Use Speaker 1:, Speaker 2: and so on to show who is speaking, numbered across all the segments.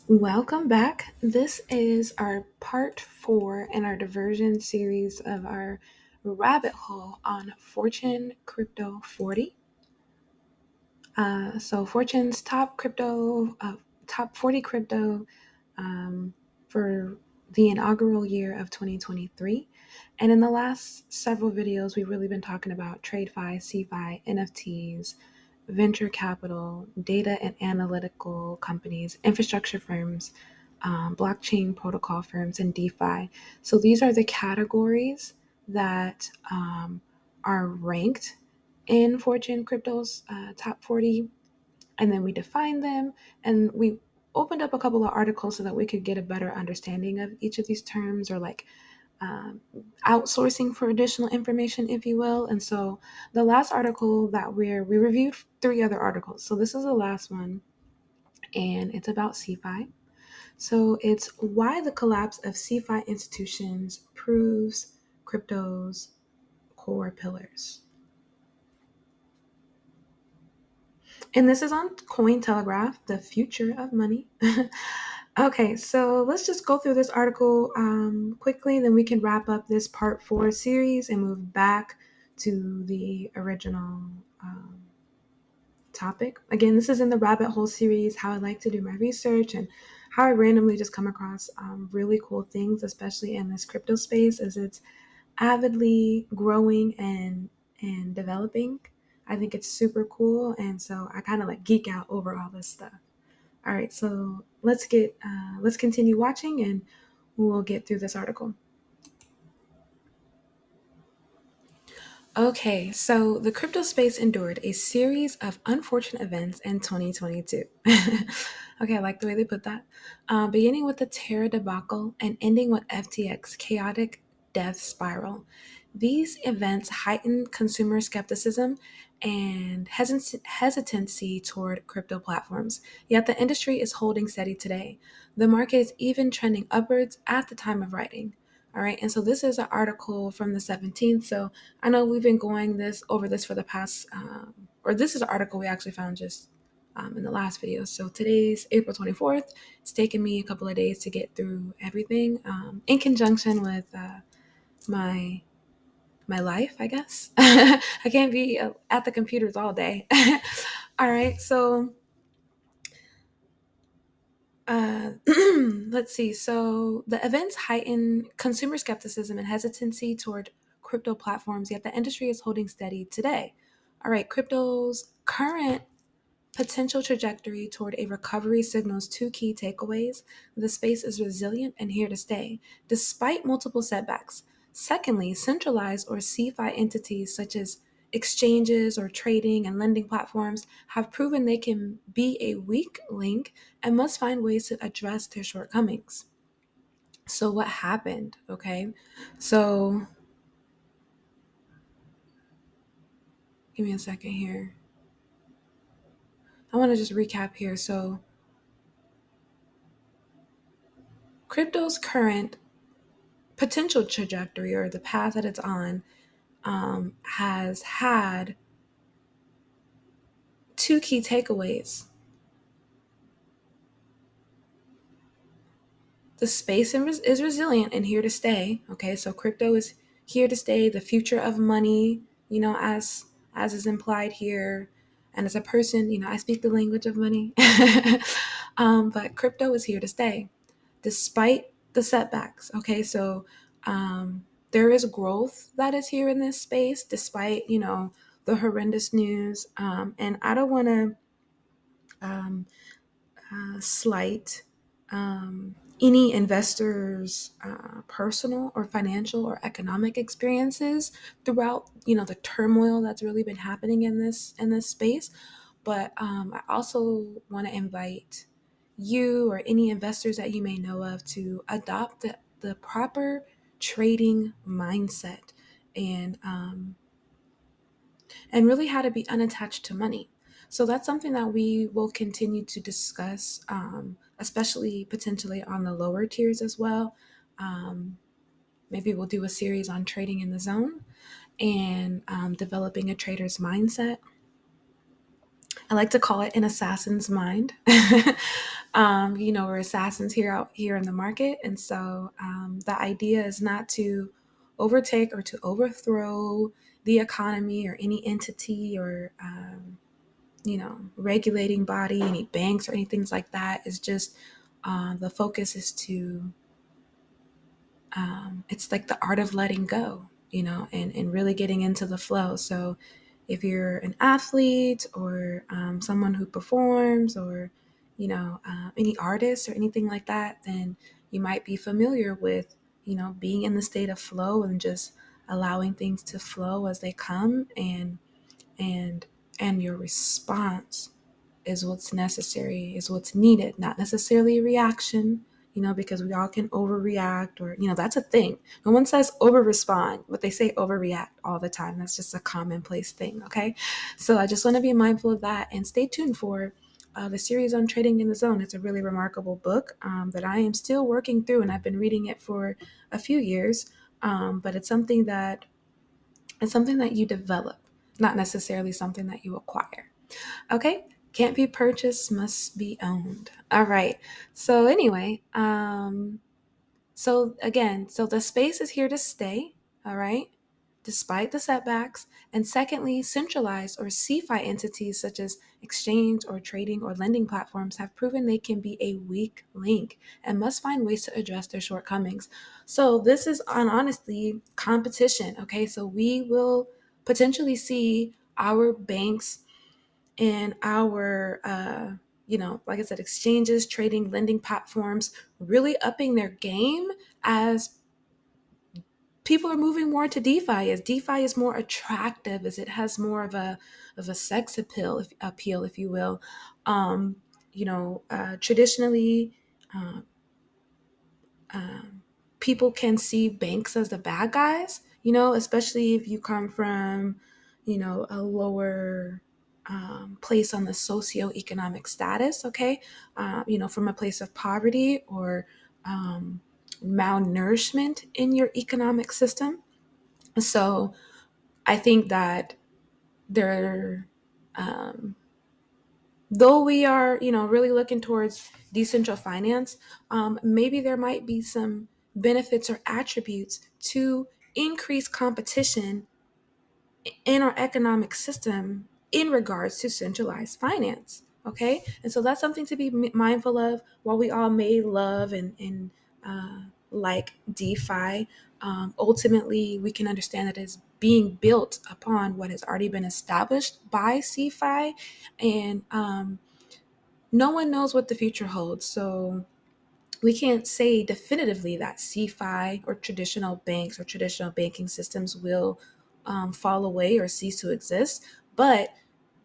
Speaker 1: Welcome back. This is our part four in our diversion series of our rabbit hole on Fortune Crypto 40. So Fortune's top 40 crypto for the inaugural year of 2023. And in the last several videos, we've really been talking about TradeFi, CeFi, NFTs, venture capital, data and analytical companies, infrastructure firms, blockchain protocol firms, and DeFi. So these are the categories that are ranked in Fortune Crypto's top 40, and then we defined them, and we opened up a couple of articles so that we could get a better understanding of each of these terms, or like um, outsourcing for additional information, if you will. And so the last article that we reviewed three other articles. So this is the last one, and it's about CeFi. So it's why the collapse of CeFi institutions proves crypto's core pillars. And this is on Cointelegraph, the future of money. Okay, so let's just go through this article quickly, then we can wrap up this part four series and move back to the original um, topic. Again, this is in the rabbit hole series, how I like to do my research and how I randomly just come across really cool things, especially in this crypto space, as it's avidly growing and developing. I think it's super cool, and so I kind of like geek out over all this stuff. All right, so let's continue watching, and we'll get through this article. Okay, so the crypto space endured a series of unfortunate events in 2022. Okay, I like the way they put that. Beginning with the Terra debacle and ending with FTX chaotic death spiral. These events heightened consumer skepticism and hesitancy toward crypto platforms. Yet the industry is holding steady today. The market is even trending upwards at the time of writing. All right, and so this is an article from the 17th. So I know we've been going this over this for the past, or this is an article we actually found just in the last video. So today's April 24th. It's taken me a couple of days to get through everything in conjunction with my my life, I guess. I can't be at the computers all day. All right, so let's see. So the events heighten consumer skepticism and hesitancy toward crypto platforms, yet the industry is holding steady today. All right, crypto's current potential trajectory toward a recovery signals two key takeaways. The space is resilient and here to stay, despite multiple setbacks. Secondly, centralized or CeFi entities such as exchanges or trading and lending platforms have proven they can be a weak link and must find ways to address their shortcomings. So, what happened? Okay, so give me a second here. I want to just recap here. So, crypto's current potential trajectory, or the path that it's on, has had two key takeaways. The space is resilient and here to stay. Okay, so crypto is here to stay. The future of money, as is implied here, and as a person, I speak the language of money. But crypto is here to stay, despite the setbacks. Okay, so there is growth that is here in this space, despite the horrendous news. And I don't want to um, slight any investors' personal or financial or economic experiences throughout the turmoil that's really been happening in this space. But I also want to invite you or any investors that you may know of to adopt the proper trading mindset, and really how to be unattached to money. So that's something that we will continue to discuss, especially potentially on the lower tiers as well. Um, Maybe we'll do a series on trading in the zone and developing a trader's mindset. I like to call it an assassin's mind. We're assassins out here in the market. And so the idea is not to overtake or to overthrow the economy or any entity or, regulating body, any banks or anything like that. Is just the focus is to it's like the art of letting go, and really getting into the flow. So if you're an athlete or someone who performs or, any artist or anything like that, then you might be familiar with, being in the state of flow and just allowing things to flow as they come, and and your response is what's necessary, is what's needed, not necessarily a reaction, because we all can overreact or, that's a thing. No one says over respond, but they say overreact all the time. That's just a commonplace thing. Okay. So I just want to be mindful of that and stay tuned for the series on trading in the zone. It's a really remarkable book that I am still working through, and I've been reading it for a few years. But it's something that you develop, not necessarily something that you acquire. Okay, can't be purchased, must be owned. All right. So anyway, so the space is here to stay. All right, despite the setbacks. And secondly, centralized or CeFi entities such as exchange or trading or lending platforms have proven they can be a weak link and must find ways to address their shortcomings. So this is on honestly competition. Okay, so we will potentially see our banks and our like I said, exchanges, trading, lending platforms really upping their game as people are moving more to DeFi, as DeFi is more attractive, as it has more of a sex appeal, if you will. Traditionally, uh, um, people can see banks as the bad guys, especially if you come from, a lower place on the socioeconomic status, okay? From a place of poverty or malnourishment in your economic system. So I think that there, um, though we are, really looking towards decentral finance, maybe there might be some benefits or attributes to increase competition in our economic system in regards to centralized finance. Okay. And so that's something to be mindful of. While we all may love and like DeFi, ultimately we can understand that it's being built upon what has already been established by CeFi. And no one knows what the future holds. So we can't say definitively that CeFi or traditional banks or traditional banking systems will fall away or cease to exist. But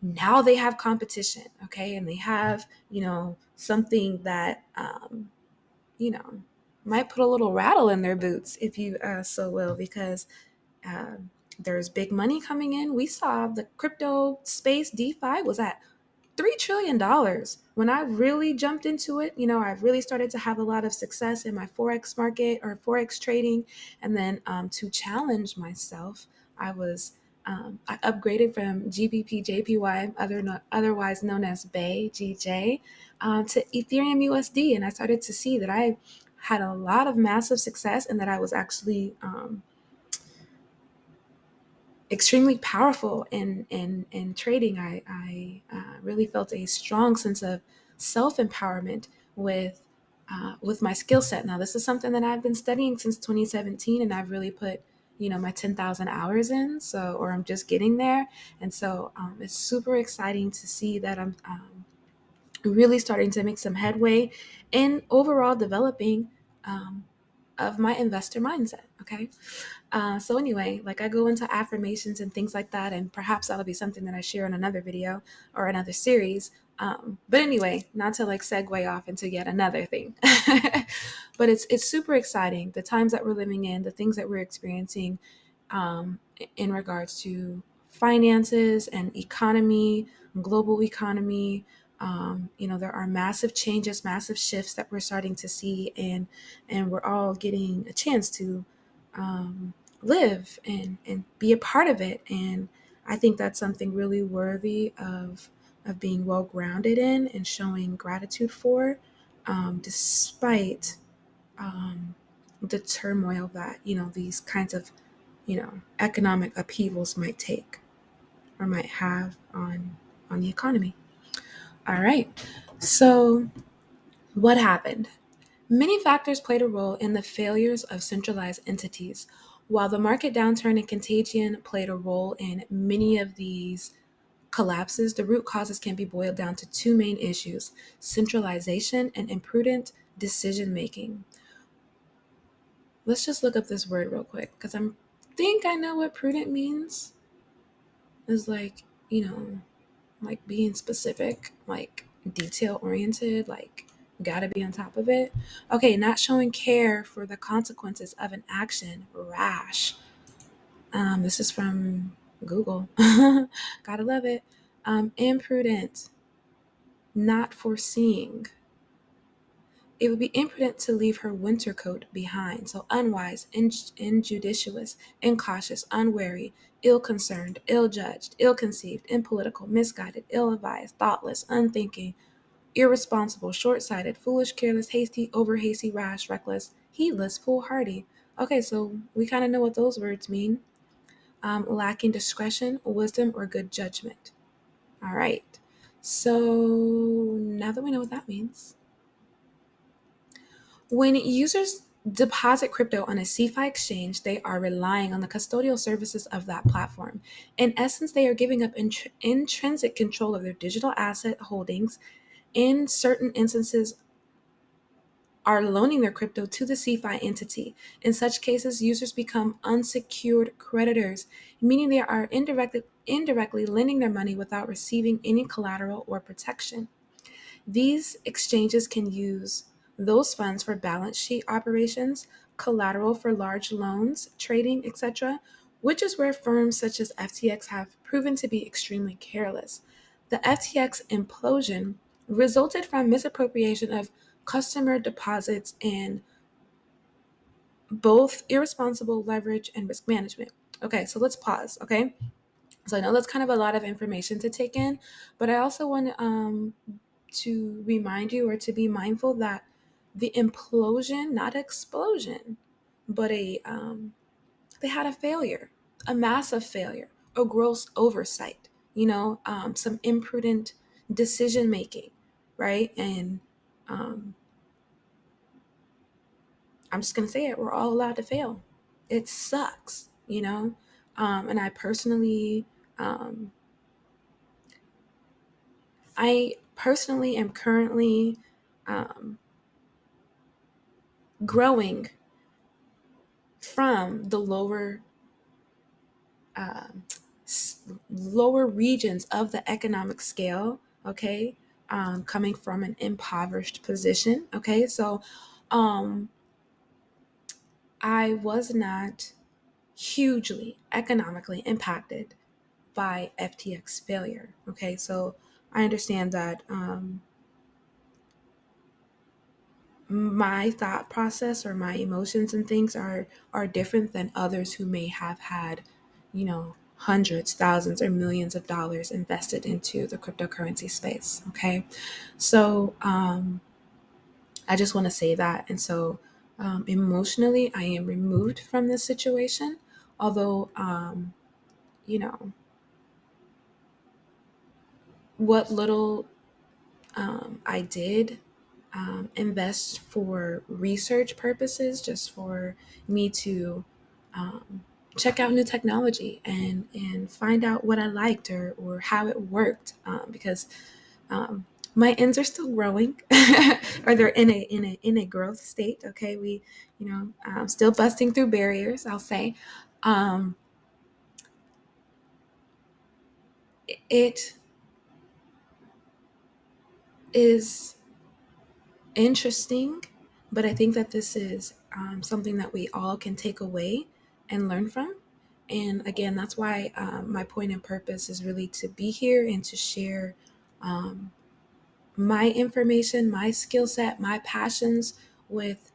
Speaker 1: now they have competition, okay? And they have, something that, you know, might put a little rattle in their boots, if you so will, because there's big money coming in. We saw the crypto space DeFi was at $3 trillion. When I really jumped into it, I really started to have a lot of success in my Forex market or Forex trading. And then to challenge myself, I upgraded from GBP JPY, otherwise known as BAY GJ, to Ethereum USD. And I started to see that I had a lot of massive success and that I was actually extremely powerful in trading. I really felt a strong sense of self empowerment with my skill set. Now, this is something that I've been studying since 2017, and I've really put my 10,000 hours in. So, or I'm just getting there, and so it's super exciting to see that I'm really starting to make some headway in overall developing um, of my investor mindset. Okay. So anyway, like I go into affirmations and things like that, and perhaps that'll be something that I share in another video or another series. But anyway, not to like segue off into yet another thing, but it's super exciting, the times that we're living in, the things that we're experiencing in regards to finances and economy, global economy. There are massive changes, massive shifts that we're starting to see, and we're all getting a chance to live and be a part of it. And I think that's something really worthy of of being well grounded in and showing gratitude for, despite the turmoil that these kinds of economic upheavals might take or might have on the economy. All right. So what happened? Many factors played a role in the failures of centralized entities. While the market downturn and contagion played a role in many of these collapses, the root causes can be boiled down to two main issues: centralization and imprudent decision making. Let's just look up this word real quick because I think I know what prudent means. It's like, like being specific, like detail oriented, like gotta be on top of it. Okay, not showing care for the consequences of an action, rash. This is from Google. Gotta love it. Imprudent, not foreseeing. It would be imprudent to leave her winter coat behind. So unwise, injudicious, incautious, unwary, ill-concerned, ill-judged, ill-conceived, impolitical, misguided, ill-advised, thoughtless, unthinking, irresponsible, short-sighted, foolish, careless, hasty, over-hasty, rash, reckless, heedless, foolhardy. Okay, so we kind of know what those words mean. Lacking discretion, wisdom, or good judgment. All right. So now that we know what that means, when users deposit crypto on a CeFi exchange, they are relying on the custodial services of that platform. In essence, they are giving up intrinsic control of their digital asset holdings. In certain instances, are loaning their crypto to the CeFi entity. In such cases, users become unsecured creditors, meaning they are indirectly lending their money without receiving any collateral or protection. These exchanges can use those funds for balance sheet operations, collateral for large loans, trading, etc., which is where firms such as FTX have proven to be extremely careless. The FTX implosion resulted from misappropriation of customer deposits and both irresponsible leverage and risk management. Okay, so let's pause, okay? So I know that's kind of a lot of information to take in, but I also want to remind you or to be mindful that the implosion, not explosion, but they had a failure, a massive failure, a gross oversight, some imprudent decision making, right? And um, I'm just going to say it, we're all allowed to fail. It sucks, and um, I personally am currently um, growing from the um, lower regions of the economic scale, okay, coming from an impoverished position, okay, so um, I was not hugely economically impacted by FTX failure, okay, so I understand that my thought process or my emotions and things are different than others who may have had, hundreds, thousands, or millions of dollars invested into the cryptocurrency space. Okay, so I just want to say that, and so emotionally, I am removed from this situation. Although, you know, what little I did invest for research purposes, just for me to um, check out new technology and find out what I liked or how it worked, because um, my ends are still growing, or they're in a growth state. Okay, we still busting through barriers. I'll say um, it is interesting, but I think that this is something that we all can take away and learn from. And again, that's why my point and purpose is really to be here and to share um, my information, my skill set, my passions with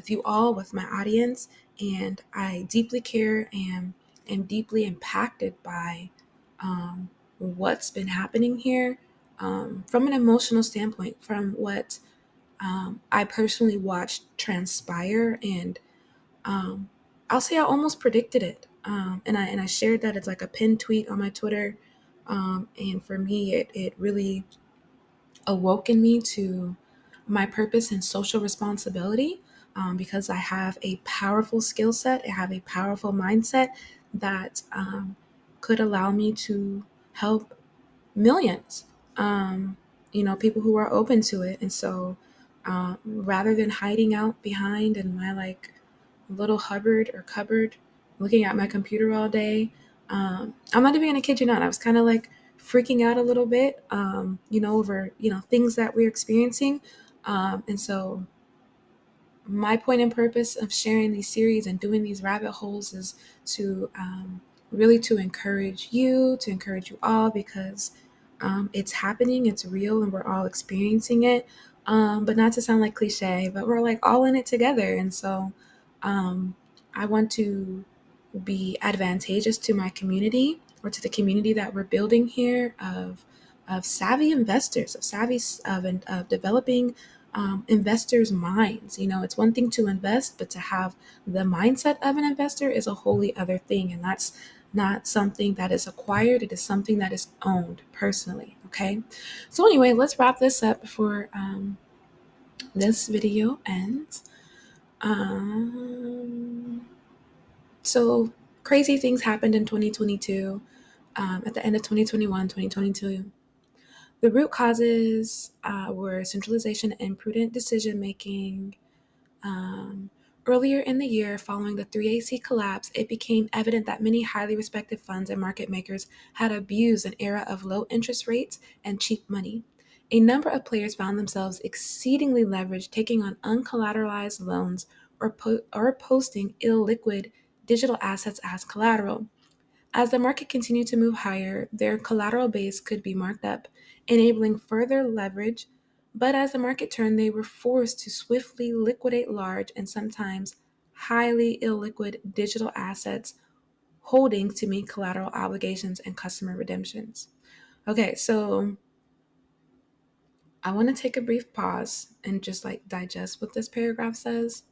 Speaker 1: you all, with my audience. And I deeply care and am deeply impacted by what's been happening here from an emotional standpoint, from what I personally watched transpire, and I'll say I almost predicted it. And I shared that it's like a pinned tweet on my Twitter. And for me, it really awoke in me to my purpose and social responsibility, because I have a powerful skill set, I have a powerful mindset that could allow me to help millions, people who are open to it. And so rather than hiding out behind in my like little Hubbard or cupboard, looking at my computer all day, I'm not even gonna kid you not, I was kind of like freaking out a little bit, over, things that we're experiencing. And so my point and purpose of sharing these series and doing these rabbit holes is to really to encourage you all, because it's happening, it's real, and we're all experiencing it. But not to sound like cliche, but we're like all in it together. And so um, I want to be advantageous to my community, or to the community that we're building here, of savvy investors, of developing investors' minds. It's one thing to invest, but to have the mindset of an investor is a wholly other thing, and that's not something that is acquired. It is something that is owned personally. Okay, so anyway, let's wrap this up before this video ends. So crazy things happened in 2022, at the end of 2021, 2022. The root causes were centralization and prudent decision making. Earlier in the year, following the 3AC collapse, it became evident that many highly respected funds and market makers had abused an era of low interest rates and cheap money. A number of players found themselves exceedingly leveraged, taking on uncollateralized loans or posting illiquid digital assets as collateral. As the market continued to move higher, their collateral base could be marked up, enabling further leverage. But as the market turned, they were forced to swiftly liquidate large and sometimes highly illiquid digital assets holdings to meet collateral obligations and customer redemptions. Okay, so I want to take a brief pause and just like digest what this paragraph says.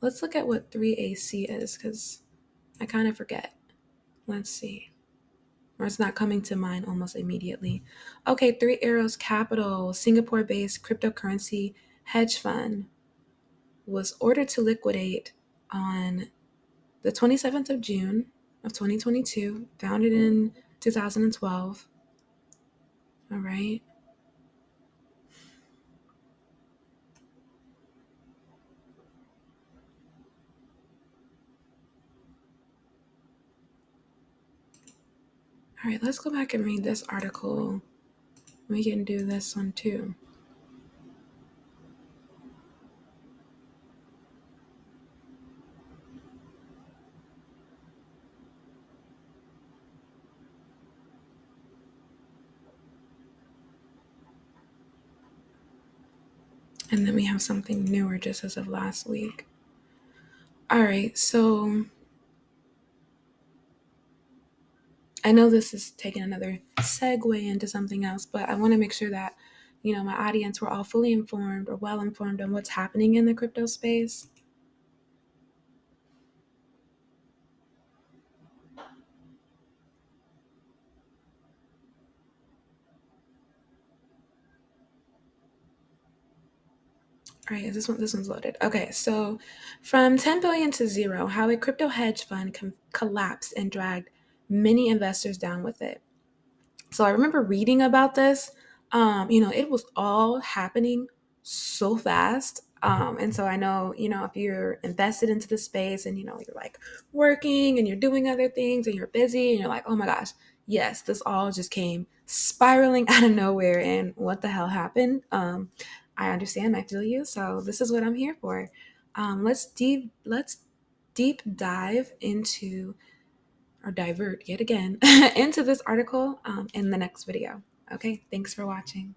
Speaker 1: Let's look at what 3AC is, because I kind of forget. Let's see. Or it's not coming to mind almost immediately. Okay, Three Arrows Capital, Singapore-based cryptocurrency hedge fund, was ordered to liquidate on the 27th of June of 2022, founded in 2012. All right. All right, let's go back and read this article. We can do this one too. And then we have something newer just as of last week. All right, so I know this is taking another segue into something else, but I want to make sure that, my audience, we're all fully informed or well informed on what's happening in the crypto space. All right, this one's loaded. Okay, so from 10 billion to zero, how a crypto hedge fund collapsed and dragged many investors down with it. So I remember reading about this. It was all happening so fast. And so I know, if you're invested into the space and, you're like working and you're doing other things and you're busy and you're like, oh my gosh, yes, this all just came spiraling out of nowhere. And what the hell happened? I understand. I feel you. So this is what I'm here for. Let's deep dive into, or divert yet again into this article in the next video. Okay, thanks for watching.